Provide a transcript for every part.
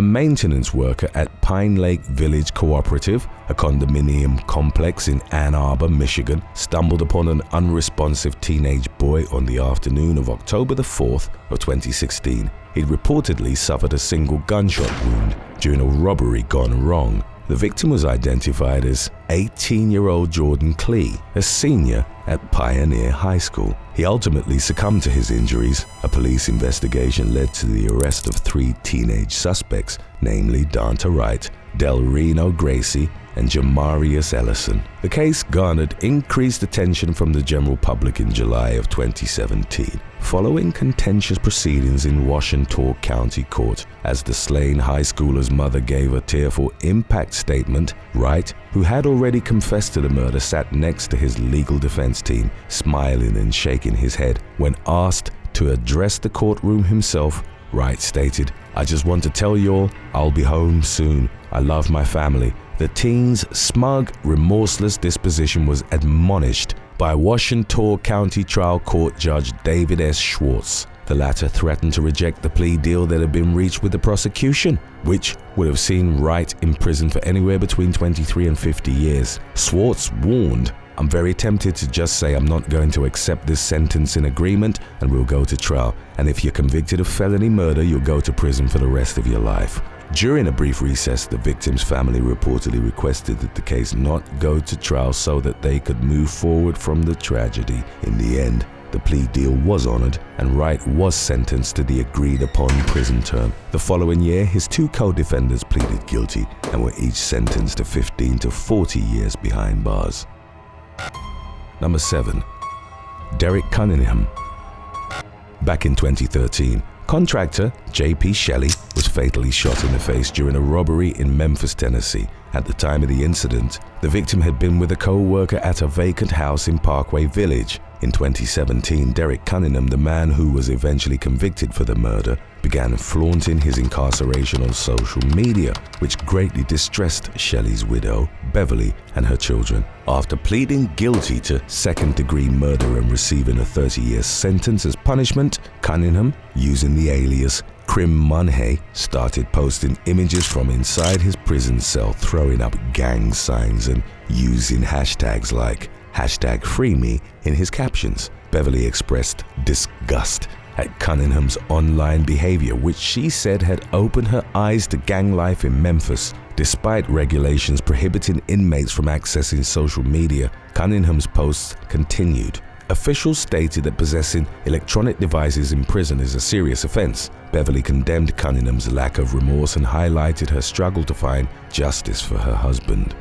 a maintenance worker at Pine Lake Village Cooperative, a condominium complex in Ann Arbor, Michigan, stumbled upon an unresponsive teenage boy on the afternoon of October the 4th of 2016. He'd reportedly suffered a single gunshot wound during a robbery gone wrong. The victim was identified as 18-year-old Jordan Klee, a senior at Pioneer High School. He ultimately succumbed to his injuries. A police investigation led to the arrest of 3 teenage suspects, namely Dante Wright, Del Reno Gracie, and Jamarius Ellison. The case garnered increased attention from the general public in July of 2017, following contentious proceedings in Washington County Court. As the slain high schooler's mother gave a tearful impact statement, Wright, who had already confessed to the murder, sat next to his legal defense team, smiling and shaking his head. When asked to address the courtroom himself, Wright stated, "I just want to tell y'all I'll be home soon. I love my family." The teen's smug, remorseless disposition was admonished by Washington County Trial Court Judge David S. Schwartz. The latter threatened to reject the plea deal that had been reached with the prosecution, which would have seen Wright in prison for anywhere between 23 and 50 years. Schwartz warned, "I'm very tempted to just say I'm not going to accept this sentence in agreement and we'll go to trial. And if you're convicted of felony murder, you'll go to prison for the rest of your life." During a brief recess, the victim's family reportedly requested that the case not go to trial so that they could move forward from the tragedy. In the end, the plea deal was honored and Wright was sentenced to the agreed-upon prison term. The following year, his 2 co-defendants pleaded guilty and were each sentenced to 15 to 40 years behind bars. Number 7. Derek Cunningham. Back in 2013, contractor J.P. Shelley was fatally shot in the face during a robbery in Memphis, Tennessee. At the time of the incident, the victim had been with a co-worker at a vacant house in Parkway Village. In 2017, Derek Cunningham, the man who was eventually convicted for the murder, began flaunting his incarceration on social media, which greatly distressed Shelley's widow, Beverly, and her children. After pleading guilty to second-degree murder and receiving a 30-year sentence as punishment, Cunningham, using the alias Crim Munhay, started posting images from inside his prison cell, throwing up gang signs and using hashtags like #FreeMe in his captions. Beverly expressed disgust at Cunningham's online behavior, which she said had opened her eyes to gang life in Memphis. Despite regulations prohibiting inmates from accessing social media, Cunningham's posts continued. Officials stated that possessing electronic devices in prison is a serious offense. Beverly condemned Cunningham's lack of remorse and highlighted her struggle to find justice for her husband.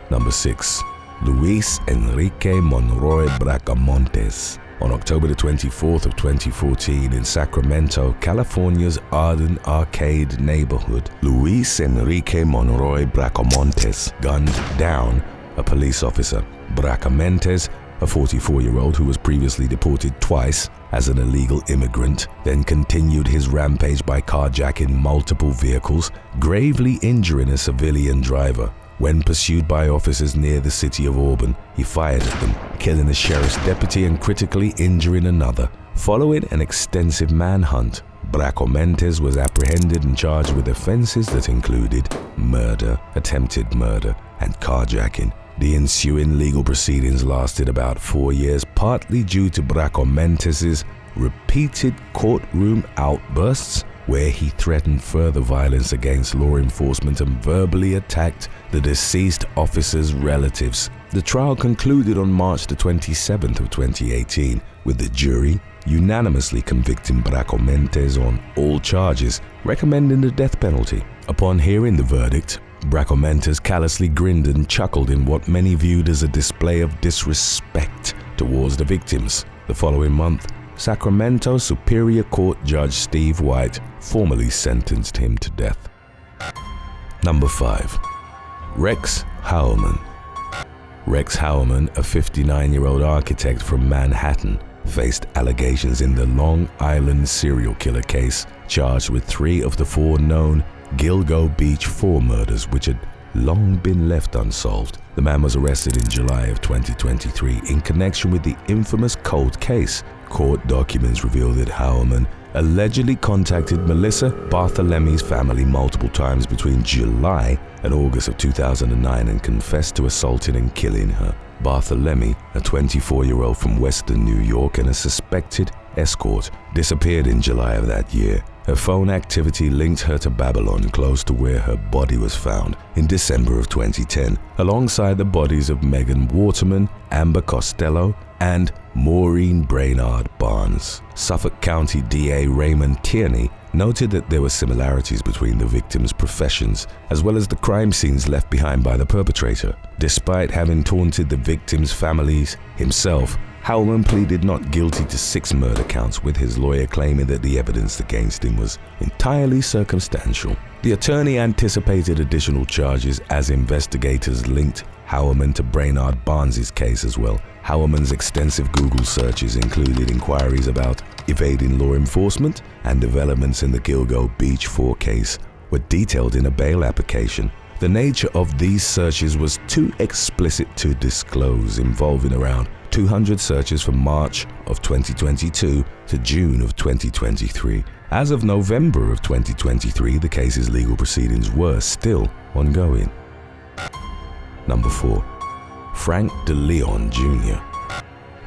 Number 6. Luis Enrique Monroy Bracamontes. On October the 24th of 2014 in Sacramento, California's Arden Arcade neighborhood, Luis Enrique Monroy Bracamontes gunned down a police officer. Bracamontes, a 44-year-old who was previously deported twice as an illegal immigrant, then continued his rampage by carjacking multiple vehicles, gravely injuring a civilian driver. When pursued by officers near the city of Auburn, he fired at them, killing a sheriff's deputy and critically injuring another. Following an extensive manhunt, Bracamontes was apprehended and charged with offenses that included murder, attempted murder, and carjacking. The ensuing legal proceedings lasted about 4 years, partly due to Bracamontes' repeated courtroom outbursts, where he threatened further violence against law enforcement and verbally attacked the deceased officer's relatives. The trial concluded on March the 27th of 2018, with the jury unanimously convicting Bracamontes on all charges, recommending the death penalty. Upon hearing the verdict, Bracamontes callously grinned and chuckled in what many viewed as a display of disrespect towards the victims. The following month, Sacramento Superior Court Judge Steve White formally sentenced him to death. Number 5. Rex Howman. Rex Howman, a 59-year-old architect from Manhattan, faced allegations in the Long Island serial killer case, charged with 3 of the 4 known Gilgo Beach 4 murders, which had long been left unsolved. The man was arrested in July of 2023 in connection with the infamous cold case. Court documents reveal that Howman allegedly contacted Melissa Barthelemi's family multiple times between July and August of 2009 and confessed to assaulting and killing her. Barthelemy, a 24-year-old from Western New York and a suspected escort, disappeared in July of that year. Her phone activity linked her to Babylon, close to where her body was found in December of 2010, alongside the bodies of Megan Waterman, Amber Costello, and Maureen Brainard Barnes. Suffolk County DA Raymond Tierney noted that there were similarities between the victims' professions as well as the crime scenes left behind by the perpetrator. Despite having taunted the victims' families himself, Howman pleaded not guilty to 6 murder counts, with his lawyer claiming that the evidence against him was entirely circumstantial. The attorney anticipated additional charges as investigators linked Howman to Brainard Barnes' case as well. Howman's extensive Google searches included inquiries about evading law enforcement, and developments in the Gilgo Beach 4 case were detailed in a bail application. The nature of these searches was too explicit to disclose, involving around 200 searches from March of 2022 to June of 2023. As of November of 2023, the case's legal proceedings were still ongoing. Number 4. Frank Delon Jr.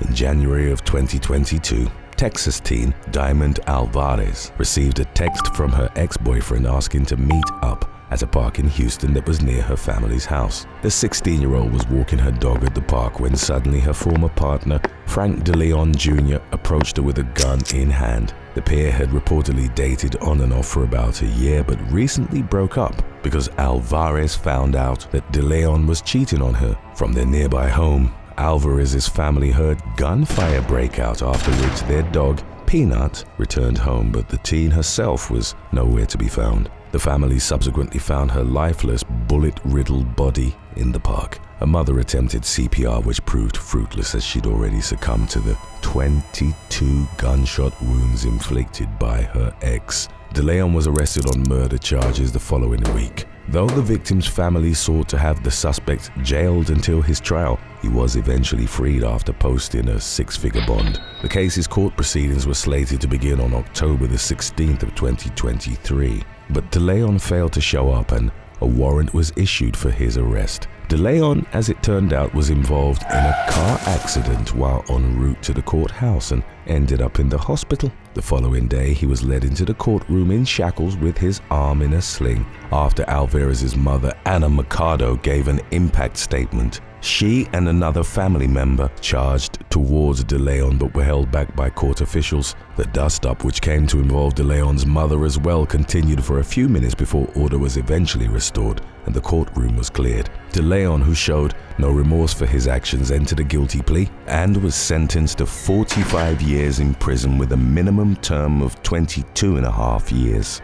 In January of 2022, Texas teen Diamond Alvarez received a text from her ex-boyfriend asking to meet up at a park in Houston that was near her family's house. The 16-year-old was walking her dog at the park when suddenly her former partner, Frank Delon Jr., approached her with a gun in hand. The pair had reportedly dated on and off for about a year, but recently broke up because Alvarez found out that Delon was cheating on her. From their nearby home, Alvarez's family heard gunfire break out, after which their dog, Peanut, returned home, but the teen herself was nowhere to be found. The family subsequently found her lifeless, bullet-riddled body in the park. Her mother attempted CPR, which proved fruitless as she'd already succumbed to the 22 gunshot wounds inflicted by her ex. Delon was arrested on murder charges the following week. Though the victim's family sought to have the suspect jailed until his trial, he was eventually freed after posting a 6-figure bond. The case's court proceedings were slated to begin on October the 16th of 2023, but Delon failed to show up and a warrant was issued for his arrest. Delon, as it turned out, was involved in a car accident while en route to the courthouse and ended up in the hospital. The following day, he was led into the courtroom in shackles with his arm in a sling. After Alvarez's mother, Anna Mercado, gave an impact statement, she and another family member charged towards Delon but were held back by court officials. The dust-up, which came to involve Delon's mother as well, continued for a few minutes before order was eventually restored and the courtroom was cleared. Delon, who showed no remorse for his actions, entered a guilty plea and was sentenced to 45 years in prison with a minimum term of 22.5 years.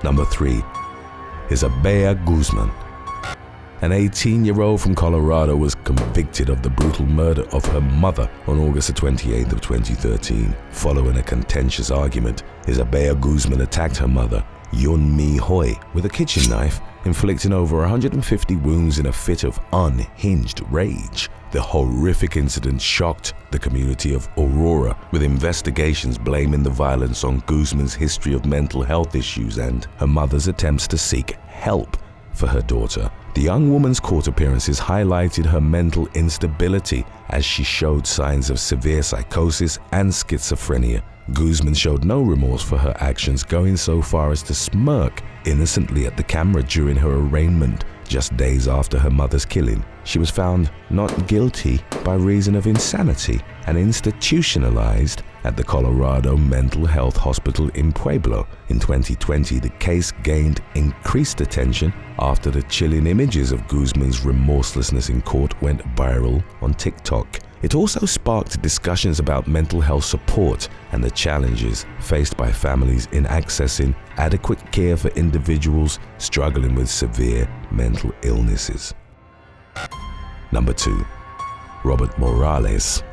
Number 3. Isaba Guzman. An 18-year-old from Colorado was convicted of the brutal murder of her mother on August 28th of 2013. Following a contentious argument, Isaba Guzman attacked her mother, Yunmi Hoy, with a kitchen knife, inflicting over 150 wounds in a fit of unhinged rage. The horrific incident shocked the community of Aurora, with investigations blaming the violence on Guzman's history of mental health issues and her mother's attempts to seek help for her daughter. The young woman's court appearances highlighted her mental instability as she showed signs of severe psychosis and schizophrenia. Guzman showed no remorse for her actions, going so far as to smirk innocently at the camera during her arraignment just days after her mother's killing. She was found not guilty by reason of insanity and institutionalized at the Colorado Mental Health Hospital in Pueblo. In 2020, the case gained increased attention after the chilling images of Guzman's remorselessness in court went viral on TikTok. It also sparked discussions about mental health support and the challenges faced by families in accessing adequate care for individuals struggling with severe mental illnesses. Number 2. Robert Morales.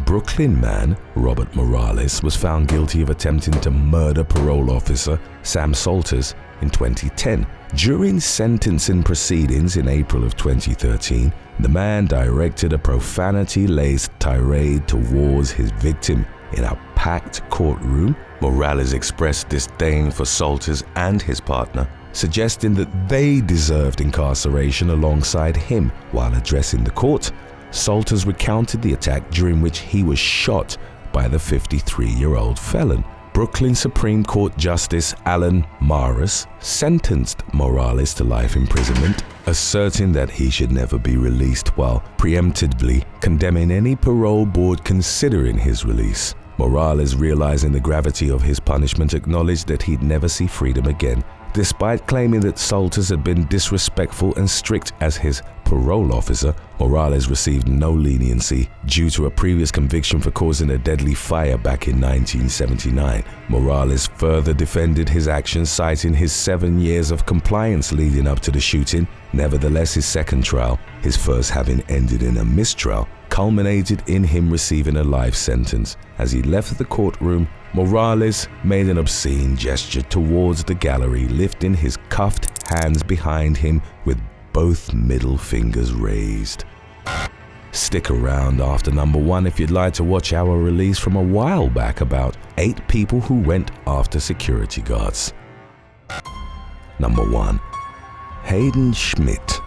Brooklyn man Robert Morales was found guilty of attempting to murder parole officer Sam Salters in 2010. During sentencing proceedings in April of 2013, the man directed a profanity-laced tirade towards his victim in a packed courtroom, Morales expressed disdain for Salters and his partner, suggesting that they deserved incarceration alongside him. While addressing the court, Salters recounted the attack during which he was shot by the 53-year-old felon. Brooklyn Supreme Court Justice Alan Maris sentenced Morales to life imprisonment, asserting that he should never be released, while preemptively condemning any parole board considering his release. Morales, realizing the gravity of his punishment, acknowledged that he'd never see freedom again, despite claiming that Salters had been disrespectful and strict as his parole officer. Morales received no leniency due to a previous conviction for causing a deadly fire back in 1979. Morales further defended his actions, citing his 7 years of compliance leading up to the shooting. Nevertheless, his second trial, his first having ended in a mistrial, culminated in him receiving a life sentence. As he left the courtroom, Morales made an obscene gesture towards the gallery, lifting his cuffed hands behind him with both middle fingers raised. Stick around after number 1 if you'd like to watch our release from a while back about 8 people who went after security guards. Number 1. Hayden Schmidt.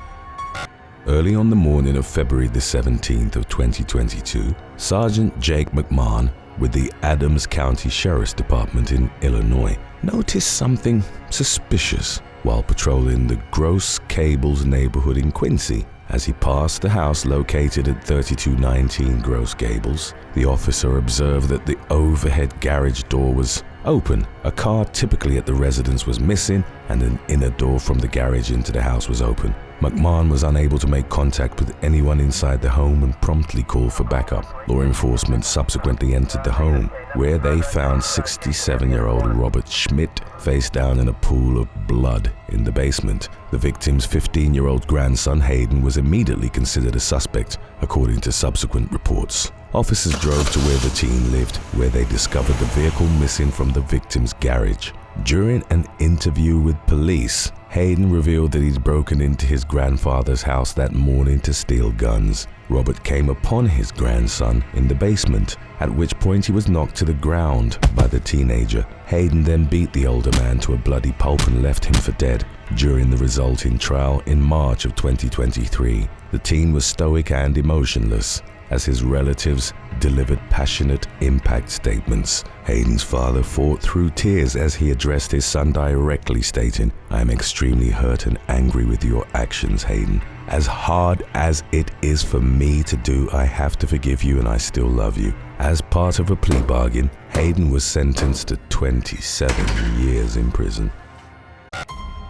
Early on the morning of February the 17th of 2022, Sergeant Jake McMahon with the Adams County Sheriff's Department in Illinois noticed something suspicious while patrolling the Gross Gables neighborhood in Quincy. As he passed the house located at 3219 Gross Gables, the officer observed that the overhead garage door was open. A car typically at the residence was missing, and an inner door from the garage into the house was open. McMahon was unable to make contact with anyone inside the home and promptly called for backup. Law enforcement subsequently entered the home, where they found 67-year-old Robert Schmidt face down in a pool of blood in the basement. The victim's 15-year-old grandson Hayden was immediately considered a suspect, according to subsequent reports. Officers drove to where the teen lived, where they discovered the vehicle missing from the victim's garage. During an interview with police, Hayden revealed that he'd broken into his grandfather's house that morning to steal guns. Robert came upon his grandson in the basement, at which point he was knocked to the ground by the teenager. Hayden then beat the older man to a bloody pulp and left him for dead. During the resulting trial in March of 2023, the teen was stoic and emotionless as his relatives delivered passionate impact statements. Hayden's father fought through tears as he addressed his son directly, stating, "I am extremely hurt and angry with your actions, Hayden. As hard as it is for me to do, I have to forgive you and I still love you." As part of a plea bargain, Hayden was sentenced to 27 years in prison.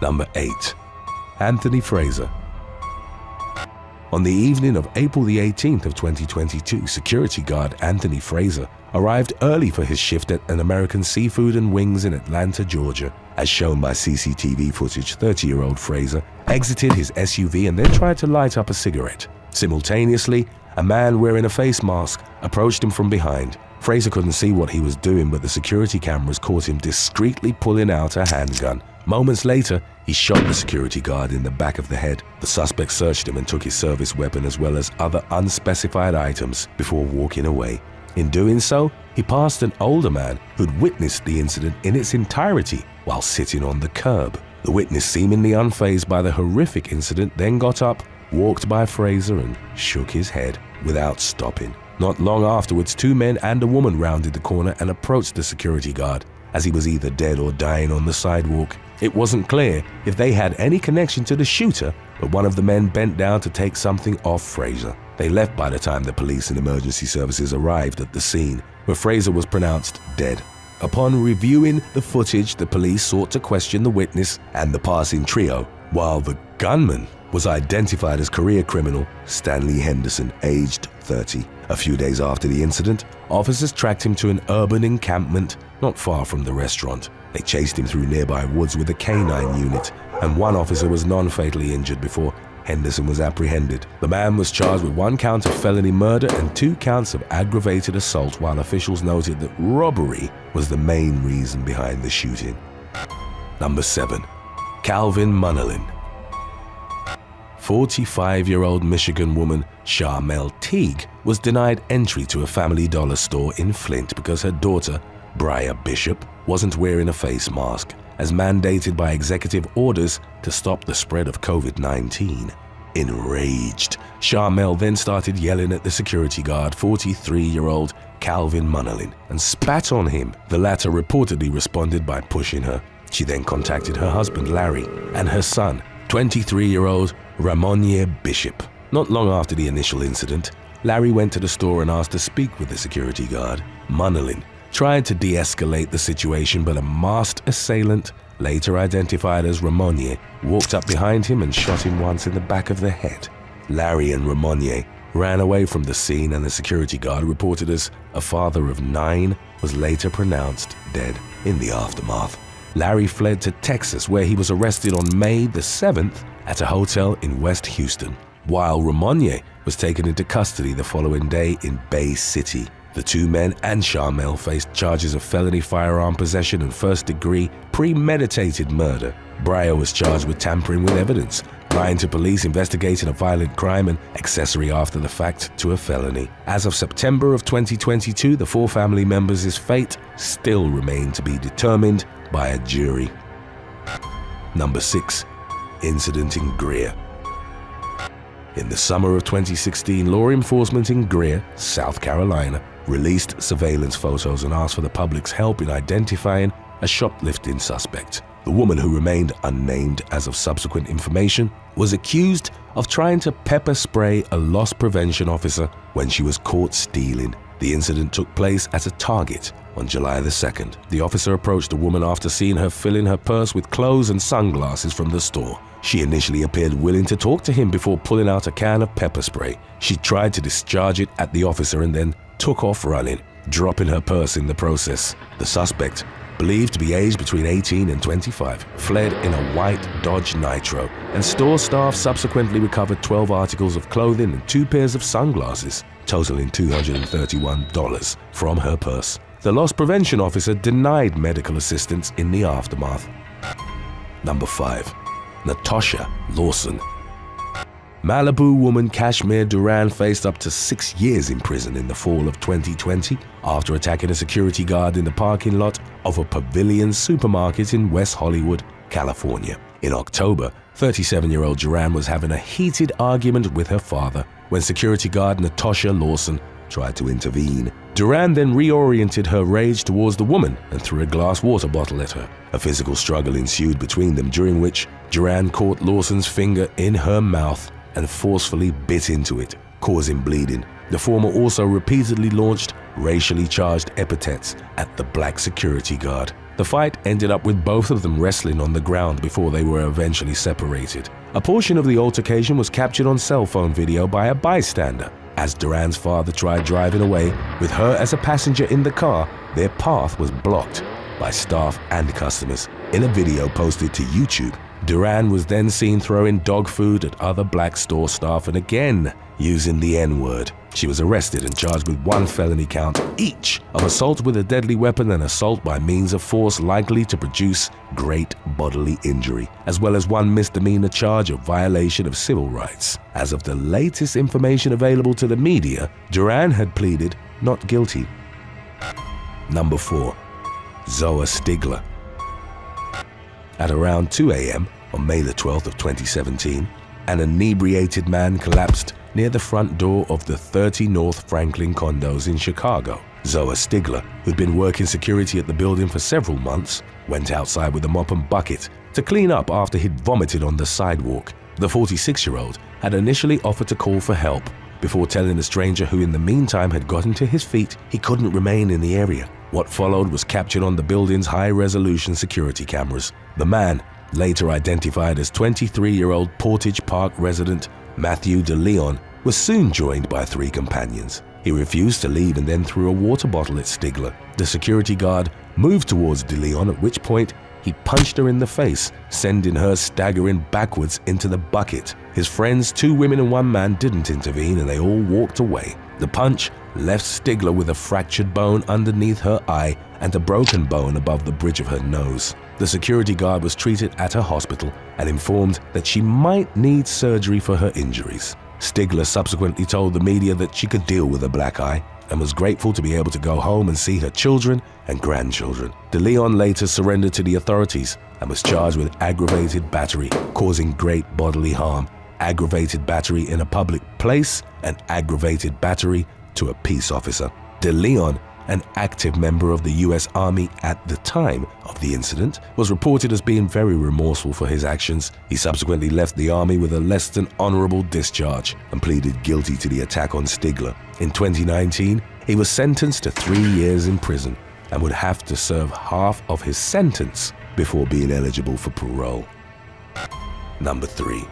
Number 8. Anthony Fraser. On the evening of April the 18th of 2022, security guard Anthony Fraser arrived early for his shift at an American Seafood and Wings in Atlanta, Georgia. As shown by CCTV footage, 30-year-old Fraser exited his SUV and then tried to light up a cigarette. Simultaneously, a man wearing a face mask approached him from behind. Fraser couldn't see what he was doing, but the security cameras caught him discreetly pulling out a handgun. Moments later, he shot the security guard in the back of the head. The suspect searched him and took his service weapon as well as other unspecified items before walking away. In doing so, he passed an older man who'd witnessed the incident in its entirety while sitting on the curb. The witness, seemingly unfazed by the horrific incident, then got up, walked by Fraser and shook his head without stopping. Not long afterwards, 2 men and a woman rounded the corner and approached the security guard, as he was either dead or dying on the sidewalk. It wasn't clear if they had any connection to the shooter, but one of the men bent down to take something off Fraser. They left by the time the police and emergency services arrived at the scene, where Fraser was pronounced dead. Upon reviewing the footage, the police sought to question the witness and the passing trio, while the gunman was identified as career criminal Stanley Henderson, aged 30. A few days after the incident, officers tracked him to an urban encampment not far from the restaurant. They chased him through nearby woods with a canine unit, and one officer was non-fatally injured before Henderson was apprehended. The man was charged with 1 count of felony murder and 2 counts of aggravated assault, while officials noted that robbery was the main reason behind the shooting. Number 7. Calvin Munnerlyn. 45-year-old Michigan woman Charmel Teague was denied entry to a Family Dollar store in Flint because her daughter, Bria Bishop, wasn't wearing a face mask, as mandated by executive orders to stop the spread of COVID-19. Enraged, Charmel then started yelling at the security guard, 43-year-old Calvin Munnerlin, and spat on him. The latter reportedly responded by pushing her. She then contacted her husband Larry and her son, 23-year-old Remorseless Bishop. Not long after the initial incident, Larry went to the store and asked to speak with the security guard. Munnerlin tried to de-escalate the situation, but a masked assailant, later identified as Remorseless, walked up behind him and shot him once in the back of the head. Larry and Remorseless ran away from the scene, and the security guard, reported as a father of 9, was later pronounced dead. In the aftermath, Larry fled to Texas, where he was arrested on May the 7th at a hotel in West Houston, while Remorseless was taken into custody the following day in Bay City. The two men and Charmel faced charges of felony firearm possession and first-degree premeditated murder. Bria was charged with tampering with evidence, lying to police investigating a violent crime, and accessory after the fact to a felony. As of September of 2022, the 4 family members' fate still remained to be determined by a jury. Number 6. Incident in Greer. In the summer of 2016, law enforcement in Greer, South Carolina, released surveillance photos and asked for the public's help in identifying a shoplifting suspect. The woman, who remained unnamed as of subsequent information, was accused of trying to pepper spray a loss prevention officer when she was caught stealing. The incident took place at a Target on July the 2nd. The officer approached the woman after seeing her filling her purse with clothes and sunglasses from the store. She initially appeared willing to talk to him before pulling out a can of pepper spray. She tried to discharge it at the officer and then took off running, dropping her purse in the process. The suspect, believed to be aged between 18 and 25, fled in a white Dodge Nitro, and store staff subsequently recovered 12 articles of clothing and 2 pairs of sunglasses, totaling $231 from her purse. The loss prevention officer denied medical assistance in the aftermath. Number 5. Natasha Lawson. Malibu woman Kashmir Duran faced up to 6 years in prison in the fall of 2020 after attacking a security guard in the parking lot of a Pavilion supermarket in West Hollywood, California. In October, 37-year-old Duran was having a heated argument with her father when security guard Natasha Lawson tried to intervene. Duran then reoriented her rage towards the woman and threw a glass water bottle at her. A physical struggle ensued between them, during which Duran caught Lawson's finger in her mouth and forcefully bit into it, causing bleeding. The former also repeatedly launched racially charged epithets at the black security guard. The fight ended up with both of them wrestling on the ground before they were eventually separated. A portion of the altercation was captured on cell phone video by a bystander. As Duran's father tried driving away with her as a passenger in the car, their path was blocked by staff and customers. In a video posted to YouTube, Duran was then seen throwing dog food at other black store staff and again using the N-word. She was arrested and charged with 1 felony count each of assault with a deadly weapon and assault by means of force likely to produce great bodily injury, as well as 1 misdemeanor charge of violation of civil rights. As of the latest information available to the media, Duran had pleaded not guilty. Number 4. Zoa Stigler. At around 2 a.m. on May the 12th of 2017, an inebriated man collapsed near the front door of the 30 North Franklin condos in Chicago. Zoa Stigler, who'd been working security at the building for several months, went outside with a mop and bucket to clean up after he'd vomited on the sidewalk. The 46-year-old had initially offered to call for help before telling the stranger, who in the meantime had gotten to his feet, he couldn't remain in the area. What followed was captured on the building's high-resolution security cameras. The man, later identified as 23-year-old Portage Park resident Matthew DeLeon, was soon joined by 3 companions. He refused to leave and then threw a water bottle at Stigler. The security guard moved towards DeLeon, at which point he punched her in the face, sending her staggering backwards into the bucket. His friends, 2 women and 1 man, didn't intervene and they all walked away. The punch left Stigler with a fractured bone underneath her eye and a broken bone above the bridge of her nose. The security guard was treated at a hospital and informed that she might need surgery for her injuries. Stigler subsequently told the media that she could deal with a black eye and was grateful to be able to go home and see her children and grandchildren. Delon later surrendered to the authorities and was charged with aggravated battery, causing great bodily harm, aggravated battery in a public place, and aggravated battery to a peace officer. Delon, an active member of the U.S. Army at the time of the incident, was reported as being very remorseful for his actions. He subsequently left the Army with a less than honorable discharge and pleaded guilty to the attack on Stigler. In 2019, he was sentenced to 3 years in prison and would have to serve half of his sentence before being eligible for parole. Number 3.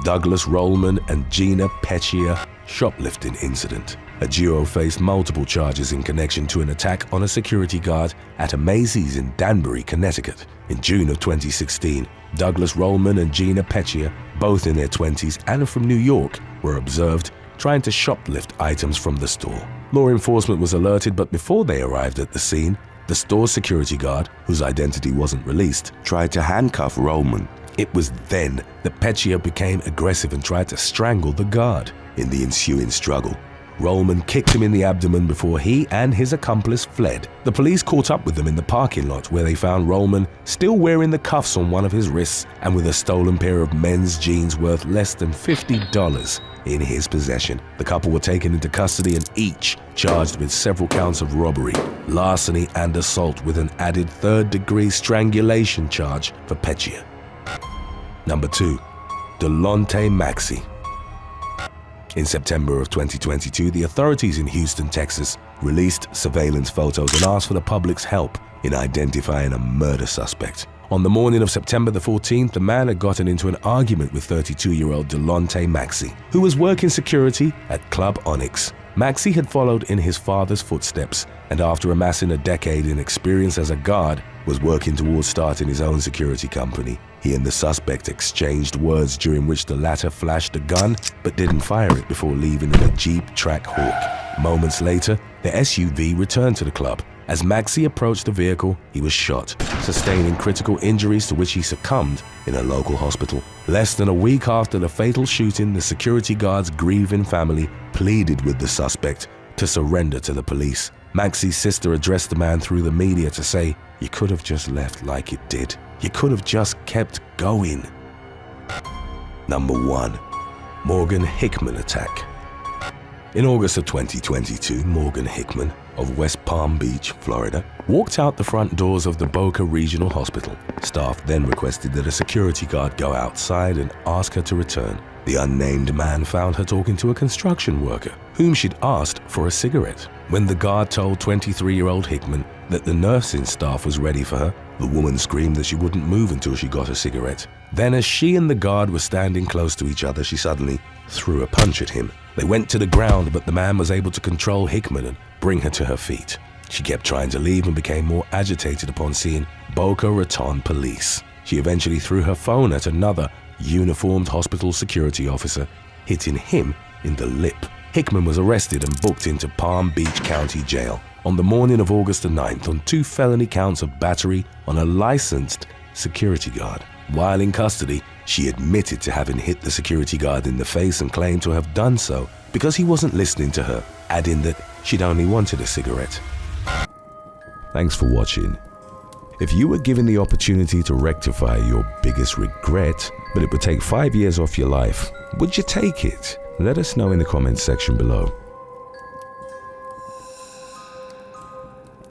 Douglas Rollman and Gina Peccia shoplifting incident. A duo faced multiple charges in connection to an attack on a security guard at a Macy's in Danbury, Connecticut. In June of 2016, Douglas Rollman and Gina Peccia, both in their 20s and from New York, were observed trying to shoplift items from the store. Law enforcement was alerted, but before they arrived at the scene, the store's security guard, whose identity wasn't released, tried to handcuff Rollman. It was then that Peccia became aggressive and tried to strangle the guard. In the ensuing struggle, Rollman kicked him in the abdomen before he and his accomplice fled. The police caught up with them in the parking lot, where they found Rollman still wearing the cuffs on one of his wrists and with a stolen pair of men's jeans worth less than $50 in his possession. The couple were taken into custody and each charged with several counts of robbery, larceny, and assault, with an added third-degree strangulation charge for Peccia. Number 2. Delante Maxi. In September of 2022, the authorities in Houston, Texas, released surveillance photos and asked for the public's help in identifying a murder suspect. On the morning of September the 14th, the man had gotten into an argument with 32-year-old Delante Maxi, who was working security at Club Onyx. Maxi had followed in his father's footsteps and, after amassing a decade in experience as a guard, was working towards starting his own security company. He and the suspect exchanged words, during which the latter flashed a gun but didn't fire it before leaving in a Jeep Trackhawk. Moments later, the SUV returned to the club. As Maxi approached the vehicle, he was shot, sustaining critical injuries to which he succumbed in a local hospital. Less than a week after the fatal shooting, the security guard's grieving family pleaded with the suspect to surrender to the police. Maxi's sister addressed the man through the media to say, "You could have just left like it did. You could have just kept going." Number 1. Morgan Hickman attack. In August of 2022, Morgan Hickman of West Palm Beach, Florida, walked out the front doors of the Boca Regional Hospital. Staff then requested that a security guard go outside and ask her to return. The unnamed man found her talking to a construction worker, whom she'd asked for a cigarette. When the guard told 23-year-old Hickman that the nursing staff was ready for her, the woman screamed that she wouldn't move until she got a cigarette. Then, as she and the guard were standing close to each other, she suddenly threw a punch at him. They went to the ground, but the man was able to control Hickman and bring her to her feet. She kept trying to leave and became more agitated upon seeing Boca Raton police. She eventually threw her phone at another uniformed hospital security officer, hitting him in the lip. Hickman was arrested and booked into Palm Beach County Jail on the morning of August the 9th on 2 felony counts of battery on a licensed security guard. While in custody, she admitted to having hit the security guard in the face and claimed to have done so because he wasn't listening to her, adding that she'd only wanted a cigarette. Thanks for watching. If you were given the opportunity to rectify your biggest regret, but it would take 5 years off your life, would you take it? Let us know in the comments section below.